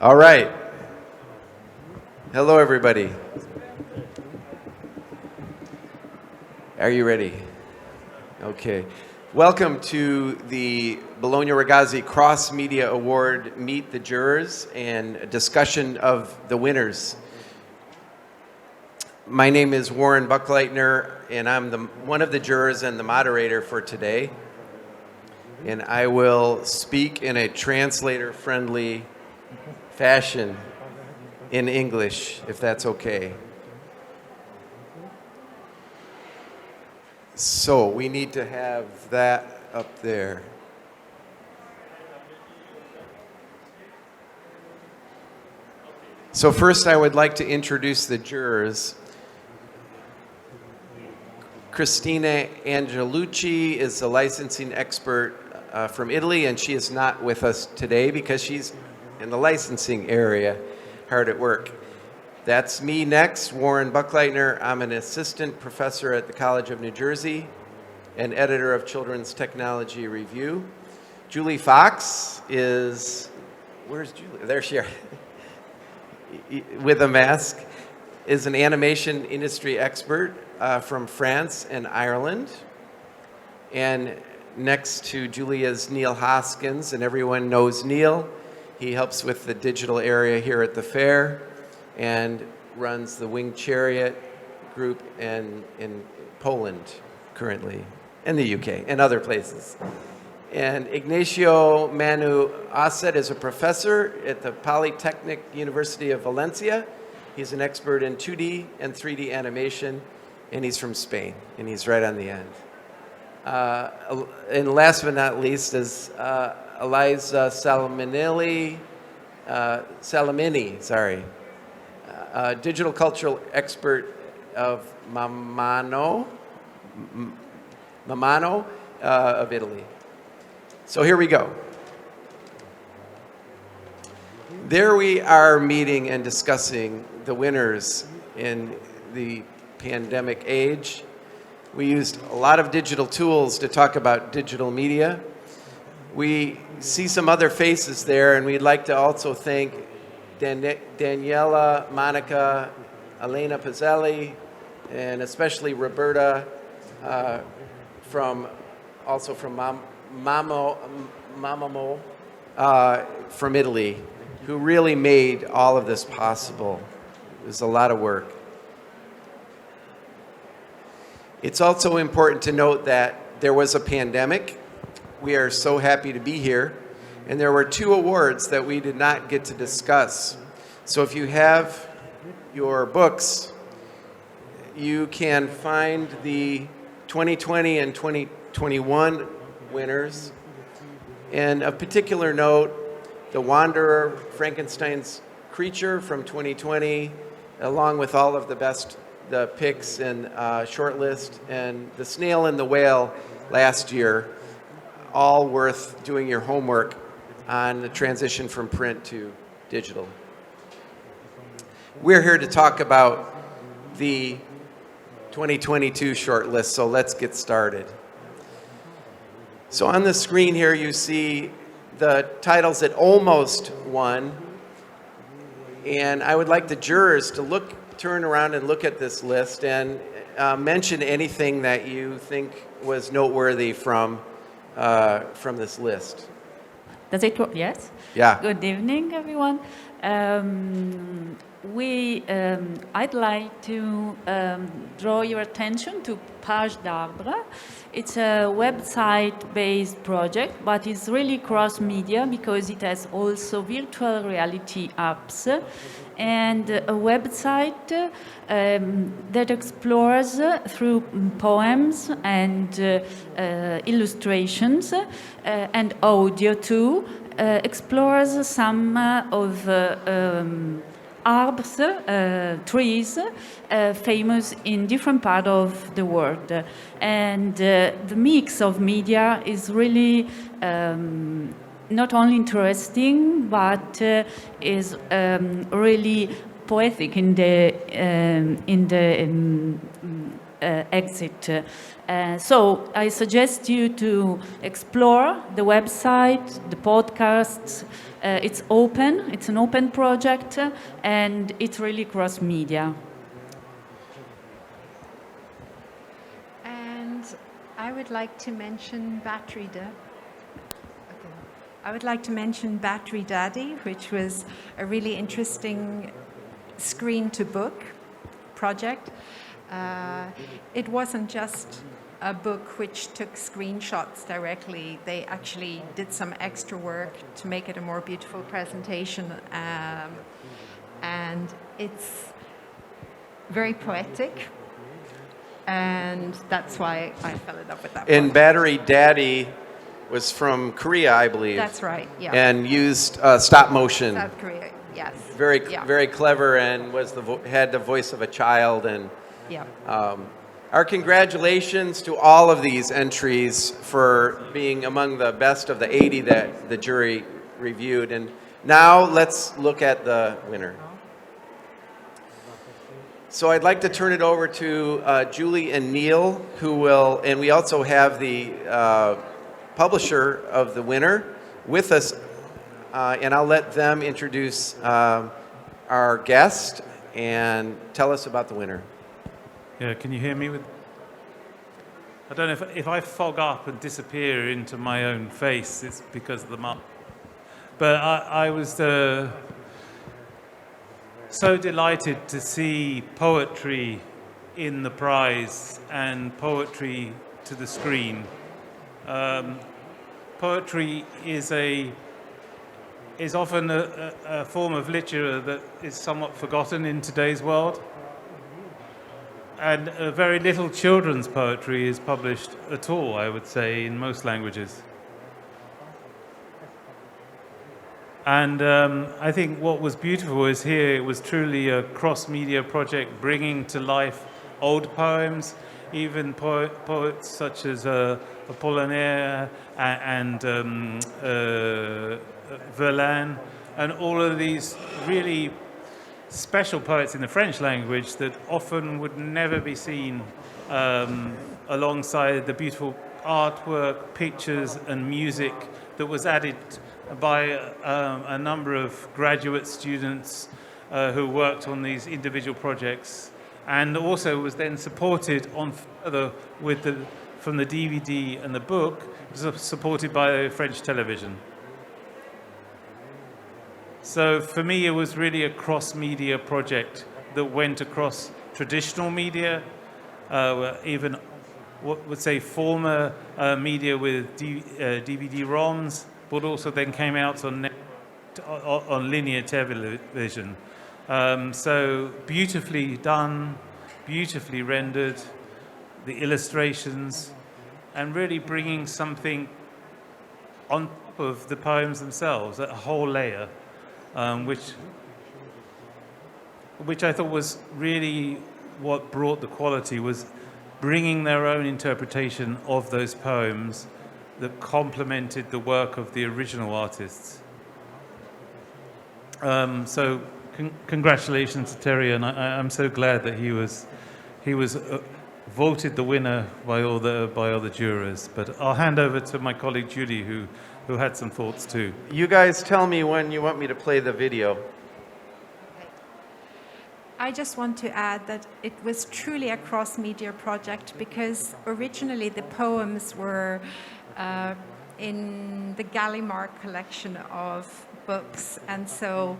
All right. Hello, everybody. Are you ready? Okay. Welcome to the BolognaRagazzi CrossMedia Award Meet the Jurors and a discussion of the winners. My name is Warren Buckleitner, and I'm one of the jurors and the moderator for today. And I will speak in a translator-friendly fashion in English, if that's okay. So we need to have that up there. So first I would like to introduce the jurors. Christina Angelucci is a licensing expert from Italy, and she is not with us today because she's in the licensing area, hard at work. That's me next, Warren Buckleitner. I'm an assistant professor at the College of New Jersey and editor of Children's Technology Review. Julie Fox is, where's Julie? There she is, with a mask, is an animation industry expert from France and Ireland. And next to Julie is Neil Hoskins, and everyone knows Neil. He helps with the digital area here at the fair and runs the Winged Chariot group in Poland currently, and the UK, and other places. And Ignacio Manu Asset is a professor at the Polytechnic University of Valencia. He's an expert in 2D and 3D animation, and he's from Spain, and he's right on the end. And last but not least is Eliza Salamini, digital cultural expert of Mamano of Italy. So here we go. There we are meeting and discussing the winners in the pandemic age. We used a lot of digital tools to talk about digital media. We see some other faces there, and we'd like to also thank Daniela, Monica, Elena Pizzelli, and especially Roberta from Mamamo from Italy, who really made all of this possible. It was a lot of work. It's also important to note that there was a pandemic. We are so happy to be here. And there were 2 awards that we did not get to discuss. So if you have your books, you can find the 2020 and 2021 winners. And of particular note, The Wanderer, Frankenstein's Creature from 2020, along with all of the picks and shortlist, and The Snail and the Whale last year, all worth doing your homework on the transition from print to digital. We're here to talk about the 2022 shortlist, so let's get started. So on the screen here you see the titles that almost won, and I would like the jurors to turn around and look at this list and mention anything that you think was noteworthy from this list. Does it work? Yes? Yeah. Good evening, everyone. I'd like to draw your attention to Page d'Arbre. It's a website-based project, but it's really cross-media because it has also virtual reality apps and a website that explores through poems and illustrations and audio too, explores some of arbres, trees, famous in different parts of the world. And the mix of media is really not only interesting, but is really poetic in the exit. So I suggest you to explore the website, the podcasts. It's open, it's an open project, and it's really cross-media. And I would like to mention I would like to mention Battery Daddy, which was a really interesting screen-to-book project. It wasn't just a book which took screenshots directly. They actually did some extra work to make it a more beautiful presentation. And it's very poetic. And that's why I fell in love with that And project. Battery Daddy was from Korea, I believe. That's right, yeah. And used stop motion. South Korea, yes. Yeah. Very clever, and was had the voice of a child. And Yeah. our congratulations to all of these entries for being among the best of the 80 that the jury reviewed. And now let's look at the winner. So I'd like to turn it over to Julie and Neil, who will, and we also have the publisher of the winner with us, and I'll let them introduce our guest and tell us about the winner. Yeah, can you hear me? I don't know if I fog up and disappear into my own face, it's because of the mark. But I was so delighted to see poetry in the prize and poetry to the screen. Poetry is often a form of literature that is somewhat forgotten in today's world. And very little children's poetry is published at all, I would say, in most languages. And I think what was beautiful is here it was truly a cross-media project bringing to life old poems, even poets such as Apollinaire and Verlaine, and all of these really special poets in the French language that often would never be seen alongside the beautiful artwork, pictures and music that was added by a number of graduate students who worked on these individual projects, and also was then supported on further with from the DVD and the book, supported by French television. So for me, it was really a cross-media project that went across traditional media, even what would say former media with DVD-ROMs, but also then came out on linear television. So beautifully done, beautifully rendered, the illustrations, and really bringing something on top of the poems themselves, a whole layer, which I thought was really what brought the quality, was bringing their own interpretation of those poems that complemented the work of the original artists. So congratulations to Terry, and I'm so glad that he was voted the winner by all the jurors. But I'll hand over to my colleague Judy, who had some thoughts too. You guys tell me when you want me to play the video. I just want to add that it was truly a cross-media project because originally the poems were in the Gallimard collection of books, and so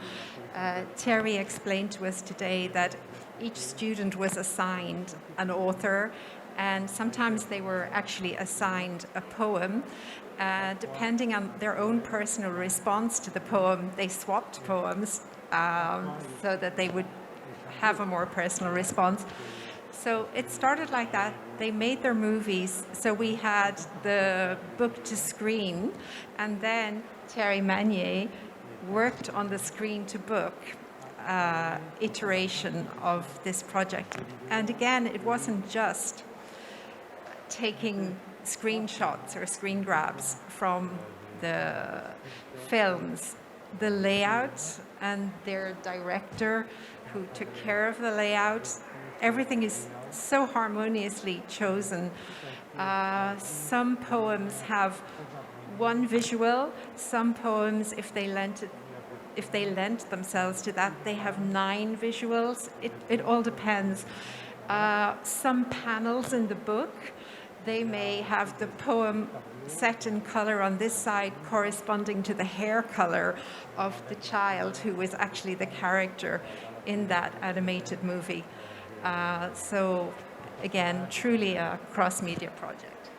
Terry explained to us today that each student was assigned an author, and sometimes they were actually assigned a poem. Depending on their own personal response to the poem, they swapped poems so that they would have a more personal response. So it started like that. They made their movies. So we had the book to screen, and then Terry Manier worked on the screen to book iteration of this project. And again, it wasn't just taking screenshots or screen grabs from the films. The layout and their director who took care of the layout, everything is so harmoniously chosen. Some poems have one visual, some poems, if they lent themselves to that, they have 9 visuals. It all depends. Some panels in the book, they may have the poem set in color on this side corresponding to the hair color of the child who is actually the character in that animated movie. So again, truly a cross-media project.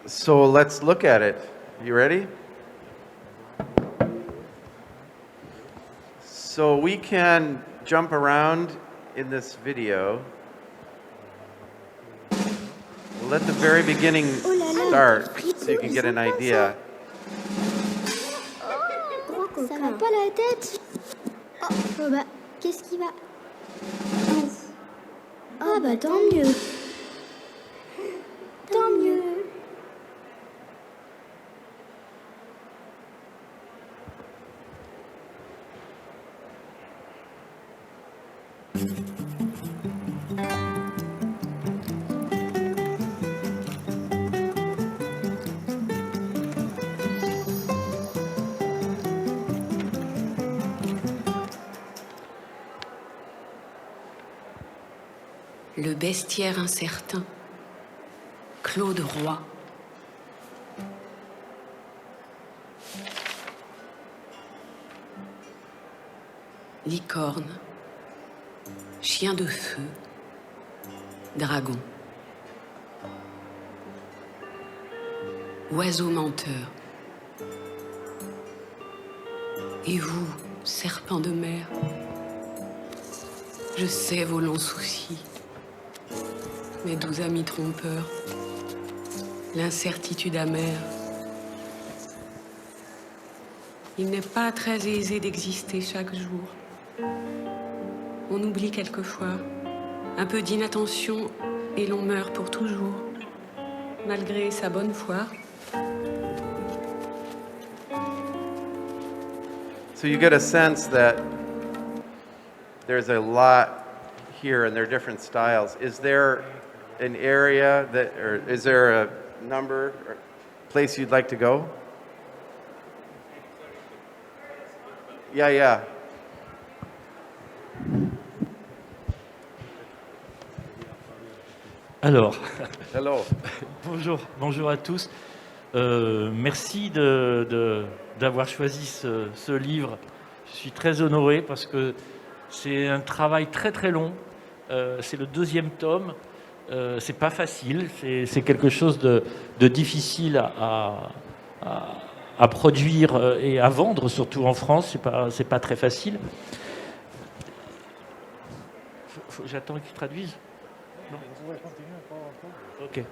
So let's look at it. You ready? So we can jump around in this video. We'll let the very beginning start so you can get an idea. Ça va pas la tête. Oh bah, qu'est-ce qui va? Ah bah tant mieux. Tant mieux. Le bestiaire incertain, Claude Roy. Licorne, chien de feu, dragon. Oiseau menteur. Et vous, serpent de mer, je sais vos longs soucis. Mes doux amis trompeurs, l'incertitude amère. Il n'est pas très aisé d'exister chaque jour. On oublie quelquefois, un peu d'inattention et l'on meurt pour toujours, malgré sa bonne foi. So you get a sense that there's a lot here and there are different styles. Is there an area that, or is there a number or place you'd like to go? Yeah. Alors, Hello. bonjour à tous. Merci d'avoir choisi ce livre. Je suis très honoré parce que c'est un travail très très long. C'est le 2e tome. C'est pas facile. C'est quelque chose de difficile à produire et à vendre, surtout en France. C'est pas très facile. J'attends qu'ils traduisent. Non. Ok.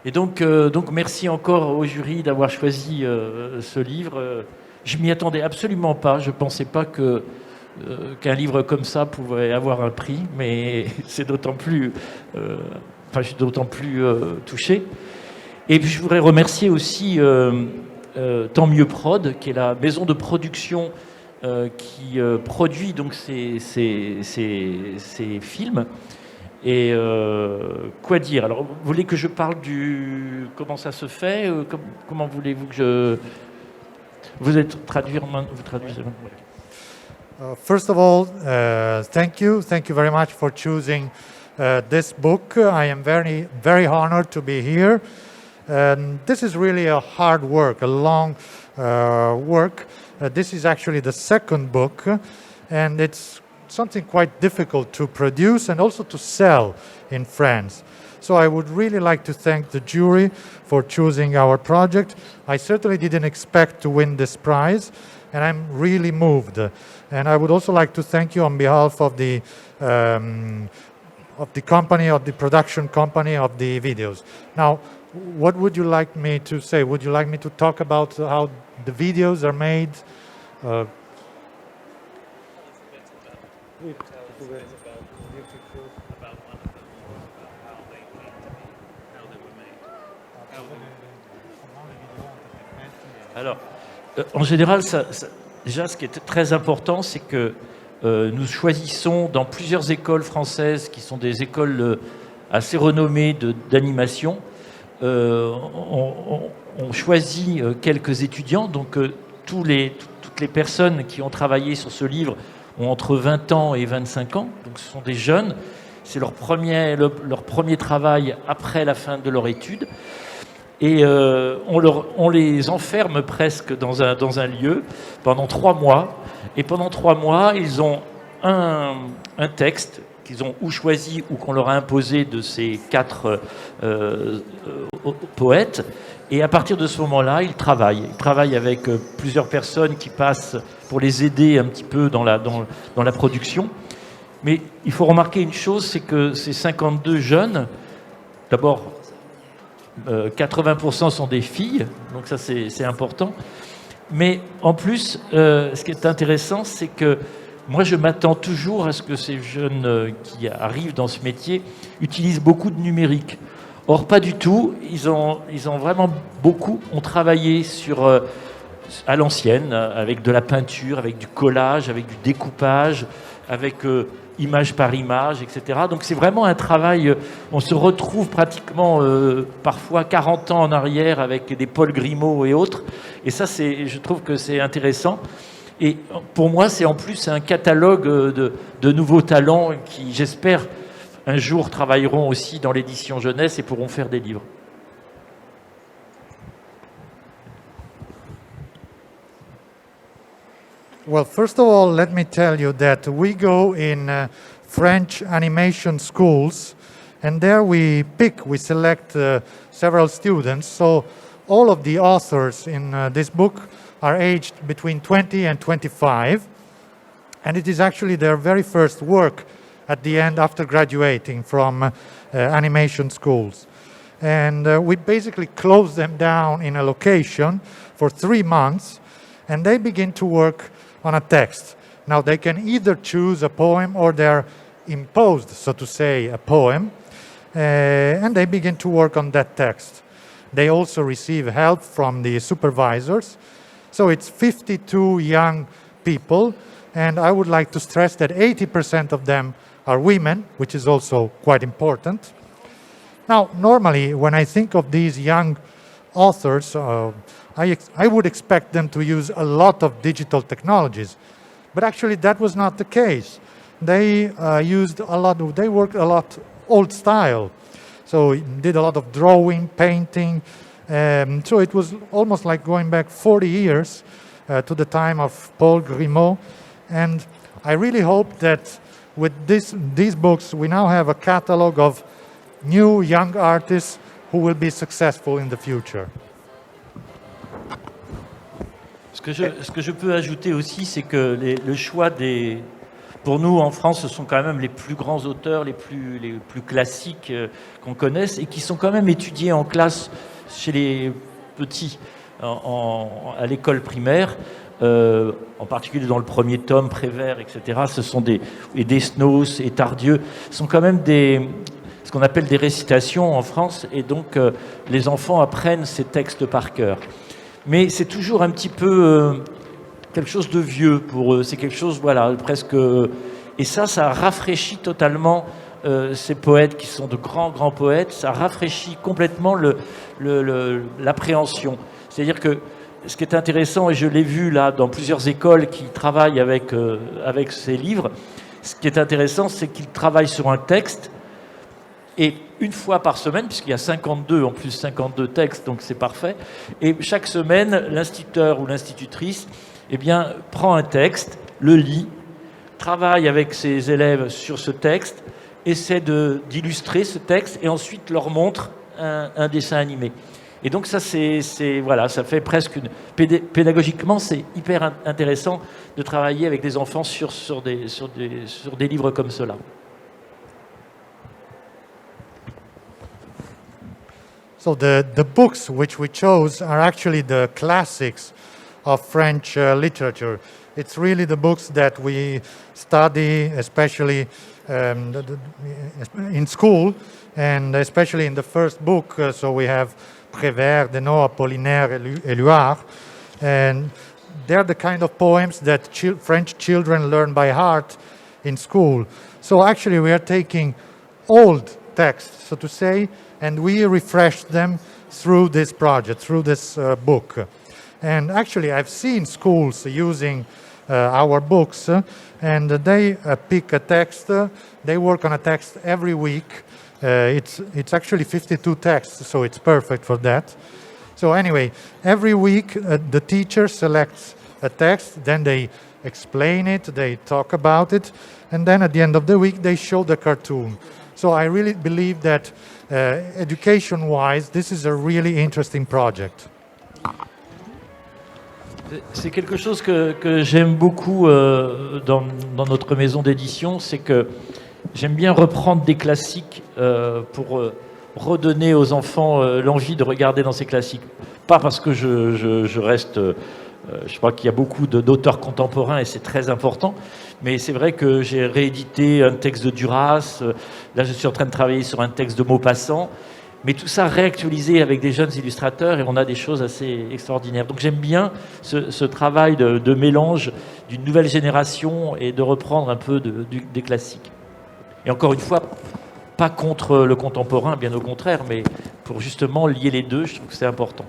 Et donc merci encore au jury d'avoir choisi ce livre. Je m'y attendais absolument pas. Je pensais pas qu'un livre comme ça pouvait avoir un prix, mais c'est d'autant plus. Je suis d'autant plus touché. Et puis je voudrais remercier aussi Tant Mieux Prod, qui est la maison de production qui produit donc ces films. Et quoi dire? Alors, vous voulez que je parle du comment ça se fait? Comment voulez-vous que je... Vous êtes traduire, vous traduisez. First of all, thank you very much for choosing this book. I am very honored to be here. This is really a hard work, a long work. This is actually the 2nd book, and it's something quite difficult to produce and also to sell in France. So I would really like to thank the jury for choosing our project. I certainly didn't expect to win this prize, and I'm really moved. And I would also like to thank you on behalf of the company, of the production company of the videos. Now, what would you like me to say? Would you like me to talk about how the videos are made? Alors, en général, déjà, ce qui est très important, c'est que nous choisissons dans plusieurs écoles françaises qui sont des écoles assez renommées d'animation. On choisit quelques étudiants, donc toutes les personnes qui ont travaillé sur ce livre ont entre 20 ans et 25 ans, donc ce sont des jeunes. C'est leur premier travail après la fin de leur étude. Et on les enferme presque dans un lieu pendant 3 mois. Et pendant 3 mois, ils ont un texte qu'ils ont ou choisi ou qu'on leur a imposé de ces 4 poètes. Et à partir de ce moment-là, ils travaillent. Ils travaillent avec plusieurs personnes qui passent pour les aider un petit peu dans la production. Mais il faut remarquer une chose, c'est que ces 52 jeunes, d'abord, 80% sont des filles, donc ça c'est important. Mais en plus, ce qui est intéressant, c'est que moi je m'attends toujours à ce que ces jeunes qui arrivent dans ce métier utilisent beaucoup de numérique. Or, pas du tout. Ils ont vraiment ont travaillé à l'ancienne, avec de la peinture, avec du collage, avec du découpage, avec image par image, etc. Donc c'est vraiment un travail, on se retrouve pratiquement parfois 40 ans en arrière avec des Paul Grimaud et autres. Et ça, je trouve que c'est intéressant. Et pour moi, c'est en plus un catalogue de nouveaux talents qui, j'espère, un jour travailleront aussi dans l'édition jeunesse et pourront faire des livres. Well, first of all, let me tell you that we go in French animation schools, and there we select several students. So all of the authors in this book are aged between 20 and 25, and it is actually their very first work at the end after graduating from animation schools. And we basically close them down in a location for 3 months, and they begin to work on a text. Now they can either choose a poem or they're imposed, so to say, a poem, and they begin to work on that text. They also receive help from the supervisors. So it's 52 young people, and I would like to stress that 80% of them are women, which is also quite important. Now, normally, when I think of these young authors, I would expect them to use a lot of digital technologies, but actually that was not the case. They worked a lot old style, so did a lot of drawing, painting, so it was almost like going back 40 years to the time of Paul Grimaud, and I really hope that with these books we now have a catalog of new young artists who will be successful in the future. Ce que je peux ajouter aussi, c'est que le choix pour nous en France, ce sont quand même les plus grands auteurs, les plus classiques qu'on connaisse et qui sont quand même étudiés en classe chez les petits, à l'école primaire, en particulier dans le premier tome, Prévert, etc. Ce sont des Desnos et Tardieu, sont quand même ce qu'on appelle des récitations en France, et donc les enfants apprennent ces textes par cœur. Mais c'est toujours un petit peu quelque chose de vieux pour eux. C'est quelque chose, voilà, presque... Et ça rafraîchit totalement ces poètes qui sont de grands poètes. Ça rafraîchit complètement l'appréhension. C'est-à-dire que ce qui est intéressant, et je l'ai vu là dans plusieurs écoles qui travaillent avec ces livres, ce qui est intéressant, c'est qu'ils travaillent sur un texte, et une fois par semaine, puisqu'il y a 52 textes, donc c'est parfait, et chaque semaine, l'instituteur ou l'institutrice prend un texte, le lit, travaille avec ses élèves sur ce texte, essaie d'illustrer ce texte, et ensuite leur montre un dessin animé. Et donc ça, ça fait presque pédagogiquement, c'est hyper intéressant de travailler avec des enfants sur des livres comme cela. So the books which we chose are actually the classics of French literature. It's really the books that we study, especially in school, and especially in the first book. So we have Prévert, Deneau, Apollinaire, Éluard. And they're the kind of poems that French children learn by heart in school. So actually we are taking old texts, so to say, and we refresh them through this project, through this book. And actually I've seen schools using our books, and they pick a text, they work on a text every week. It's actually 52 texts, so it's perfect for that. So anyway, every week the teacher selects a text, then they explain it, they talk about it, and then at the end of the week they show the cartoon. So I really believe that education-wise, this is a really interesting project. C'est quelque chose que j'aime beaucoup dans notre maison d'édition, c'est que j'aime bien reprendre des classiques pour redonner aux enfants l'envie de regarder dans ces classiques. Pas parce que je reste... je crois qu'il y a beaucoup d'auteurs contemporains et c'est très important, mais c'est vrai que j'ai réédité un texte de Duras, là je suis en train de travailler sur un texte de Maupassant, mais tout ça réactualisé avec des jeunes illustrateurs et on a des choses assez extraordinaires. Donc j'aime bien ce travail de mélange d'une nouvelle génération et de reprendre un peu des classiques. Et encore une fois, pas contre le contemporain, bien au contraire, mais pour justement lier les deux, je trouve que c'est important.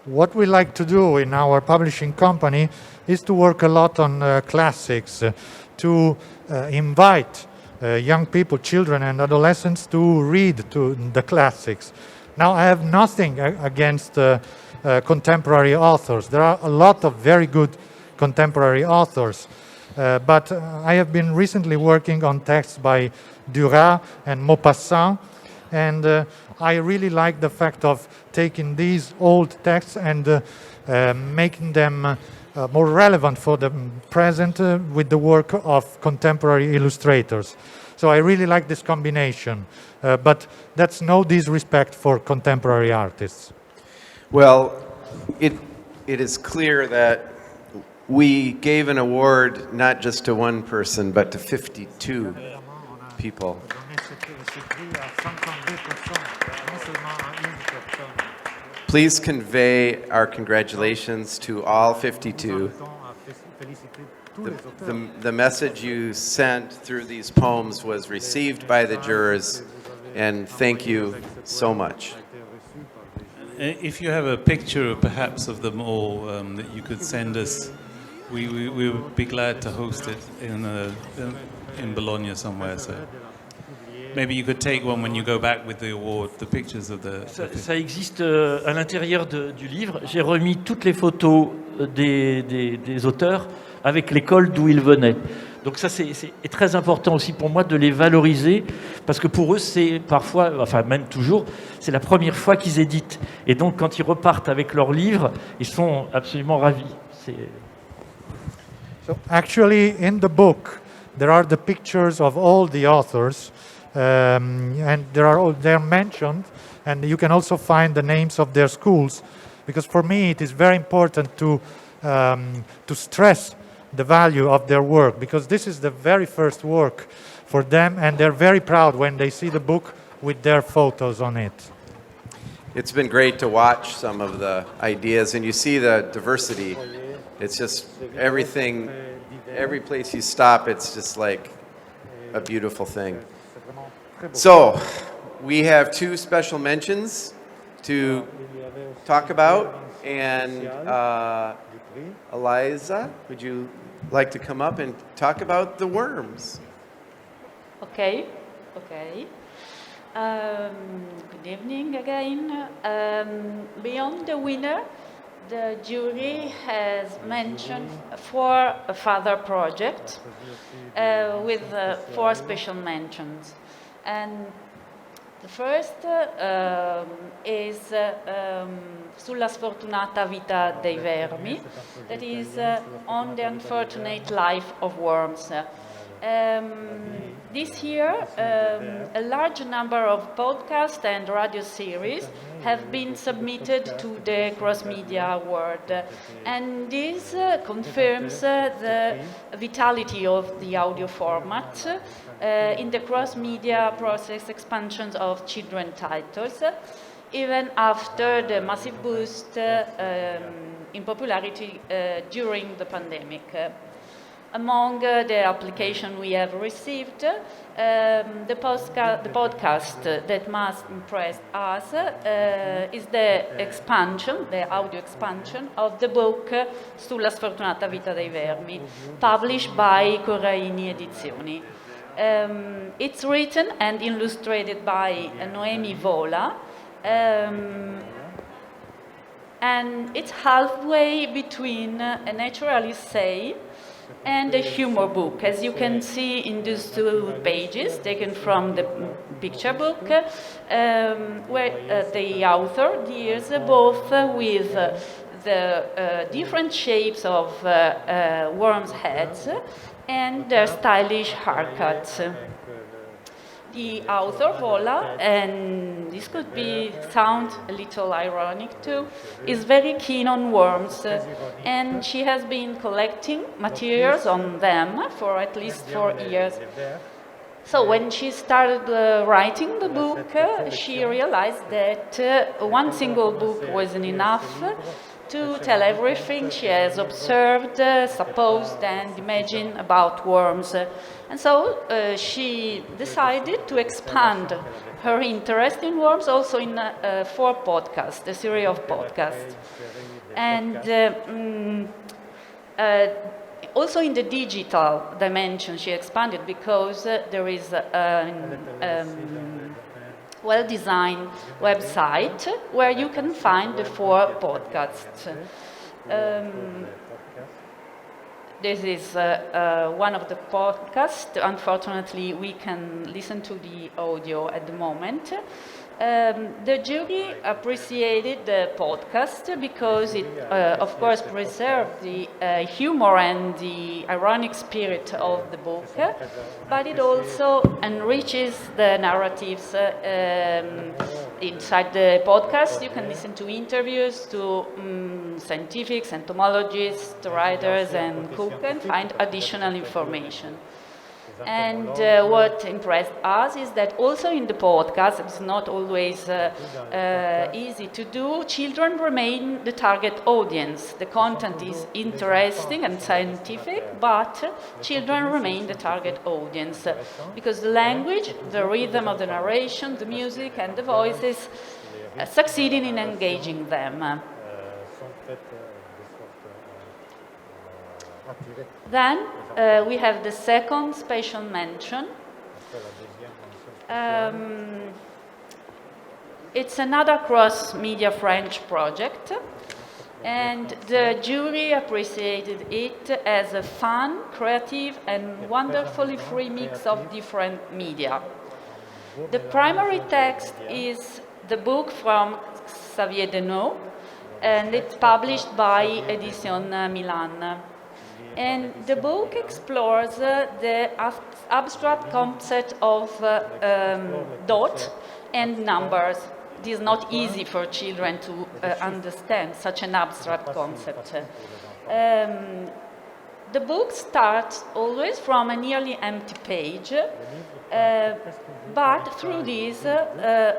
What we like to do in our publishing company is to work a lot on classics, to invite young people, children and adolescents to read to the classics. Now I have nothing against contemporary authors. There are a lot of very good contemporary authors, but I have been recently working on texts by Duras and Maupassant, and I really like the fact of taking these old texts and making them more relevant for the present with the work of contemporary illustrators. So I really like this combination, but that's no disrespect for contemporary artists. Well, it is clear that we gave an award not just to one person, but to 52 people. Please convey our congratulations to all 52. The message you sent through these poems was received by the jurors, and thank you so much. If you have a picture, perhaps, of them all that you could send us, we would be glad to host it in Bologna somewhere. So maybe you could take one when you go back with the award, the pictures of the... Ça existe à l'intérieur du livre. J'ai remis toutes les photos des auteurs avec l'école d'où ils venaient. Donc ça, c'est très important aussi pour moi de les valoriser, parce que pour eux, c'est parfois, enfin même toujours, c'est la première fois qu'ils éditent. Et donc, quand ils repartent avec leurs livres, ils sont absolument ravis. So actually, in the book, there are the pictures of all the authors, and they're mentioned, and you can also find the names of their schools, because for me it is very important to stress the value of their work, because this is the very first work for them, and they're very proud when they see the book with their photos on it. It's been great to watch some of the ideas, and you see the diversity. It's just everything, every place you stop, it's just like a beautiful thing. So, we have two special mentions to talk about, and Eliza, would you like to come up and talk about the worms? Okay. Good evening again. Beyond the winner, the jury has mentioned 4 further projects with 4 special mentions. And the first is Sulla sfortunata vita dei vermi, that is on the unfortunate life of worms. This year, a large number of podcasts and radio series have been submitted to the CrossMedia Award, and this confirms the vitality of the audio format in the cross-media process expansions of children titles. even after the massive boost in popularity during the pandemic. Among the applications we have received, the podcast that most impressed us is the expansion, the audio expansion of the book Sulla sfortunata vita dei vermi, published by Corraini Edizioni. It's written and illustrated by Noemi Vola, and it's halfway between a natural essay and a humor book, as you can see in these 2 pages taken from the picture book, where the author deals both with the different shapes of worms' heads and their stylish haircuts. The author, Vola, and this could sound a little ironic too, is very keen on worms, and she has been collecting materials on them for at least 4 years. So when she started writing the book, she realized that one single book wasn't enough to tell everything she has observed, supposed, and imagined about worms. And so she decided to expand her interest in worms also in 4 podcasts, a series of podcasts. And also in the digital dimension, she expanded because there is a well-designed website where you can find the 4 podcasts. This is one of the podcasts. Unfortunately, we can listen to the audio at the moment. The jury appreciated the podcast because it, of course, preserved the humor and the ironic spirit of the book, but it also enriches the narratives inside the podcast. You can listen to interviews to scientifics, entomologists, writers, and cooks, and find additional information. And what impressed us is that also in the podcast, it's not always easy to do, children remain the target audience. The content is interesting and scientific, but children remain the target audience because the language, the rhythm of the narration, the music, and the voices succeeding in engaging them. Then we have the second special mention. It's another cross-media French project, and the jury appreciated it as a fun, creative, and wonderfully free mix of different media. The primary text is the book from Xavier Denot, and it's published by Edition Milan. And the book explores the abstract concept of dot and numbers. It is not easy for children to understand such an abstract concept. The book starts always from a nearly empty page, but through this,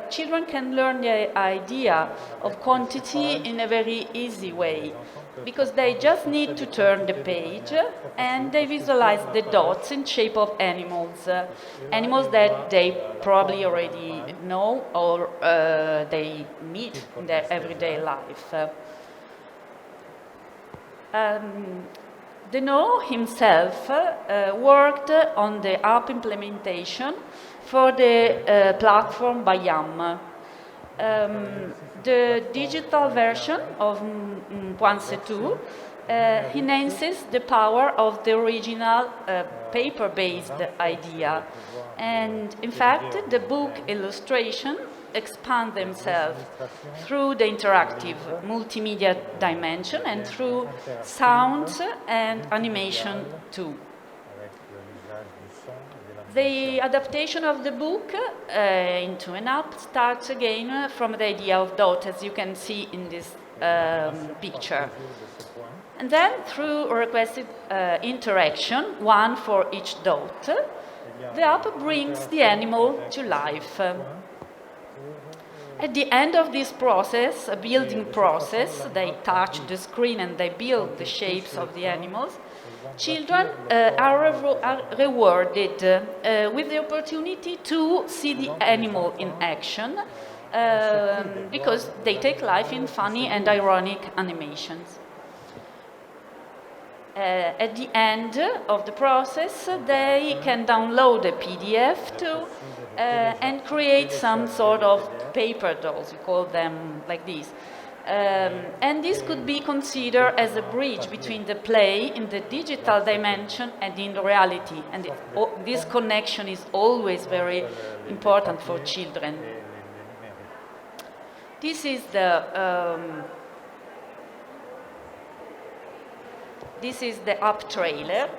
children can learn the idea of quantity in a very easy way, because they just need to turn the page and they visualize the dots in shape of animals, animals that they probably already know or they meet in their everyday life. Denot himself worked on the app implementation for the platform Bayam. The digital version of Point.2 enhances the power of the original paper-based idea. And in fact, the book illustration expand themselves through the interactive multimedia dimension and through sounds and animation too. The adaptation of the book into an app starts again from the idea of dot, as you can see in this picture. And then through requested interaction, one for each dot, the app brings the animal to life. At the end of this process, a building process, they touch the screen and they build the shapes of the animals. Children are rewarded with the opportunity to see the animal in action because they take life in funny and ironic animations. At the end of the process, they can download a PDF too and create some sort of paper dolls, we call them like this. And this could be considered as a bridge between the play in the digital dimension and in reality. And this connection is always very important for children. This is the app trailer.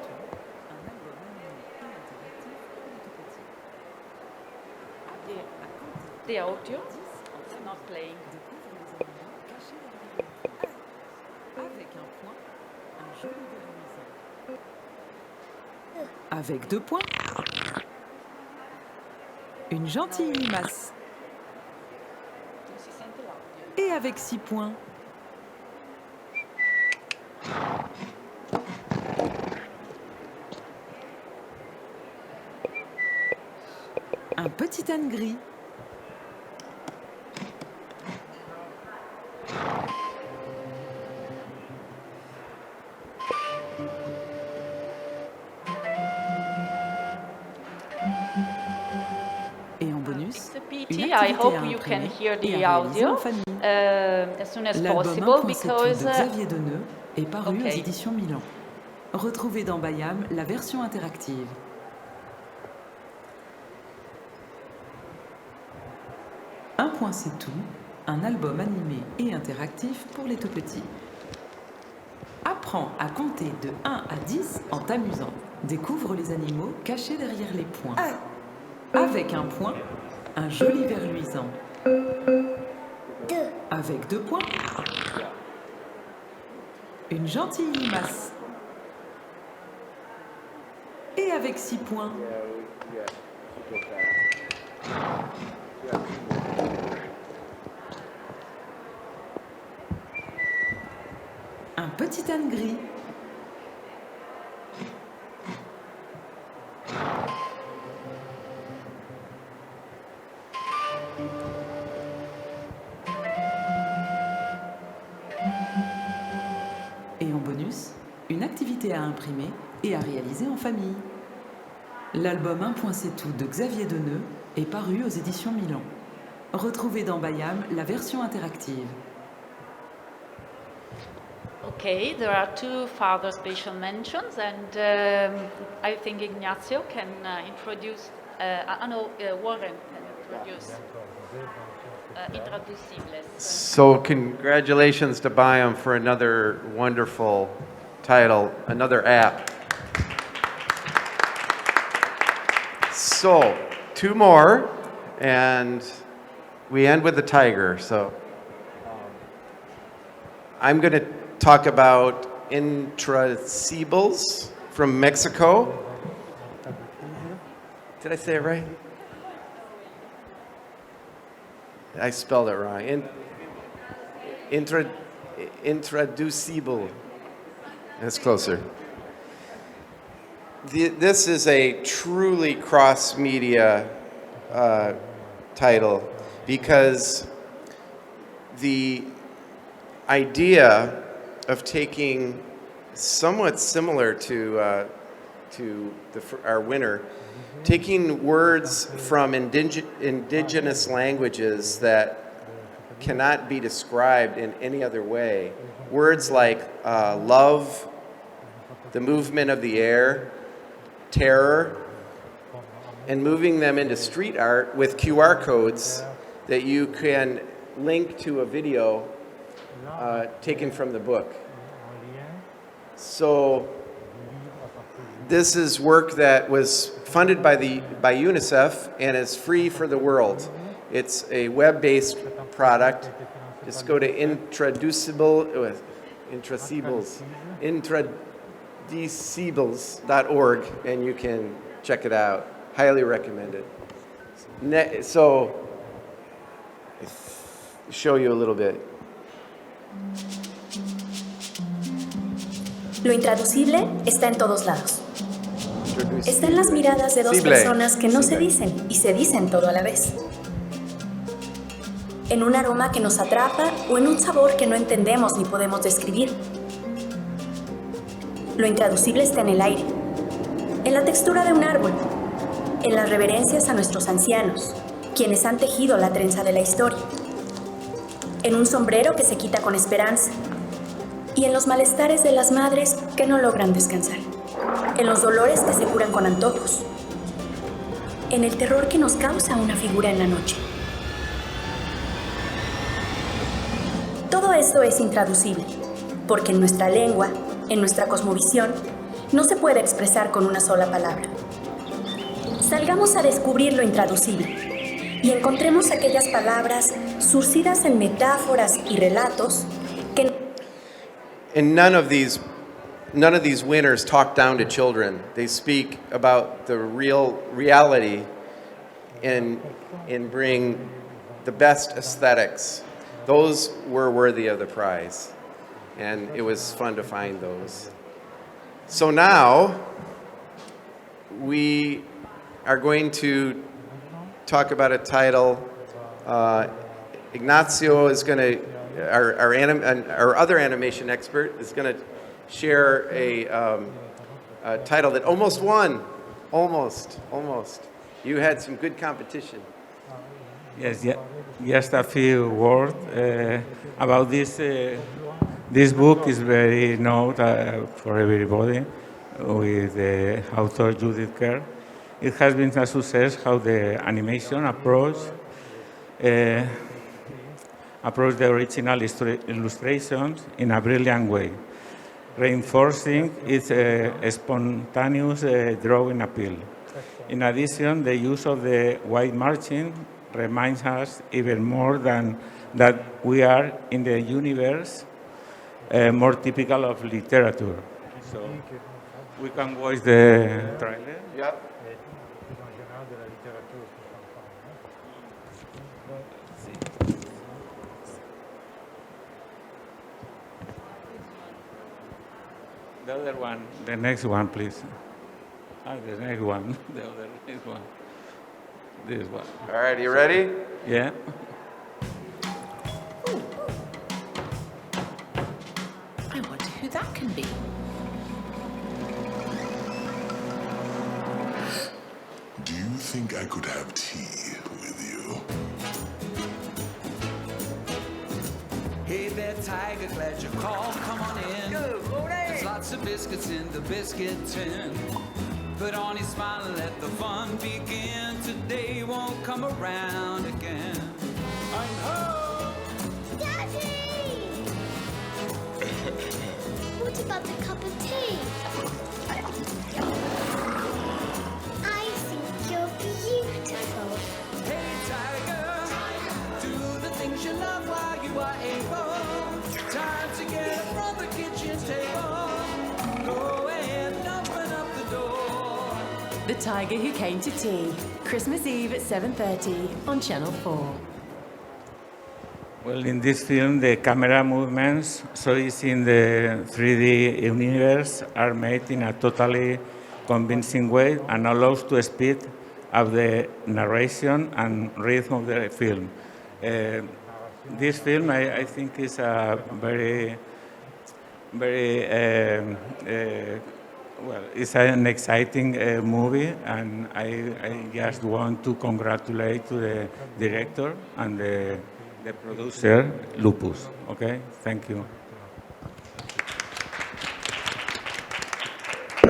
The audio is not playing. Avec 2 points. Une gentille limace. Et avec 6 points. Un petit âne gris. Et en bonus, une I hope activité you à can imprimer hear et the à réaliser audio en famille. as soon as L'album possible 1.7 because de Xavier Deneux est paru aux okay. éditions Milan. Retrouvez dans Bayam la version interactive. Un point c'est tout, un album animé et interactif pour les tout petits. Apprends à compter de 1 à 10 en t'amusant. Découvre les animaux cachés derrière les points. Avec un point, un joli ver luisant. 2, Avec 2 points, une gentille limace. Et avec 6 points, un petit âne gris. Et en bonus, une activité à imprimer et à réaliser en famille. L'album 1 c'est tout de Xavier Deneux est paru aux éditions Milan. Retrouvez dans Bayam la version interactive. okay, there are 2 further special mentions, and I think Ignazio can introduce. Warren can introduce Intraducibles. So congratulations to Biome for another wonderful title, another app. So 2 more, and we end with the tiger. So I'm going to talk about Intraducibles from Mexico. Did I say it right? I spelled it wrong. Intraducible. That's closer. This is a truly cross-media title because the idea of taking somewhat similar to our winner, taking words from indigenous languages that cannot be described in any other way. Words like love, the movement of the air, terror, and moving them into street art with QR codes that you can link to a video taken from the book. So this is work that was funded by UNICEF and is free for the world. It's a web-based product. Just go to Intraducibles.org and you can check it out. Highly recommended. So show you a little bit. Lo intraducible está en todos lados. Está en las miradas de dos personas que no se dicen y se dicen todo a la vez. En un aroma que nos atrapa o en un sabor que no entendemos ni podemos describir. Lo intraducible está en el aire, en la textura de un árbol, en las reverencias a nuestros ancianos, quienes han tejido la trenza de la historia, en un sombrero que se quita con esperanza y en los malestares de las madres que no logran descansar, en los dolores que se curan con antojos, en el terror que nos causa una figura en la noche. Todo esto es intraducible, porque en nuestra lengua, en nuestra cosmovisión, no se puede expresar con una sola palabra. Salgamos a descubrir lo intraducible y encontremos aquellas palabras surcidas en metáforas y relatos que... And none of these winners talk down to children. They speak about the reality and bring the best aesthetics. Those were worthy of the prize. And it was fun to find those. So now we are going to talk about a title. Ignacio is going to, our other animation expert, is going to share a title that almost won. Almost. You had some good competition. Yes, yeah, just a few words about this. This book is very known for everybody, with the author Judith Kerr. It has been a success how the animation approach the original illustrations in a brilliant way, reinforcing its spontaneous drawing appeal. In addition, the use of the white margin reminds us even more than that we are in the universe more typical of literature. So we can watch the trailer. Yeah. The other one, the next one, please. The next one, the other next one. This one. All right, you ready? Yeah. I wonder who that can be. Do you think I could have tea with you? Hey there, Tiger, glad you called. Come on in. There's lots of biscuits in the biscuit tin. Put on your smile and let the fun begin. Today won't come around again. I'm home. Daddy! What about the cup of tea? I think you're beautiful. Hey, Tiger, do the things you love while you are able. Time to get up from the kitchen table. Go ahead and open up the door. The Tiger Who Came to Tea. Christmas Eve at 7:30 on Channel 4. Well, in this film, the camera movements, so it's in the 3D universe, are made in a totally convincing way and allows to speed up the narration and rhythm of the film. This film, I think, is a very well, it's an exciting movie, and I just want to congratulate to the director and the producer, Lupus. Okay, thank you.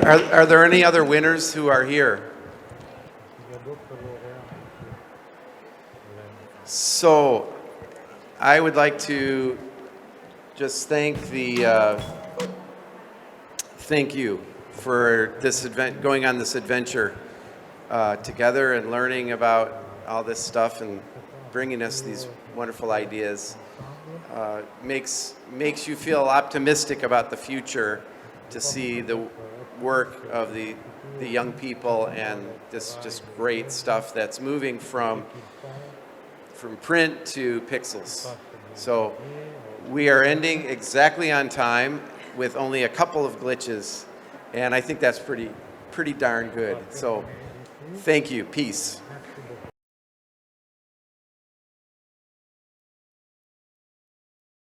Are there any other winners who are here? So, I would like to just thank you for this event, going on this adventure together and learning about all this stuff and bringing us these wonderful ideas. Makes you feel optimistic about the future to see the work of the young people and this just great stuff that's moving from from print to pixels. So we are ending exactly on time with only a couple of glitches, and I think that's pretty darn good. So thank you. Peace.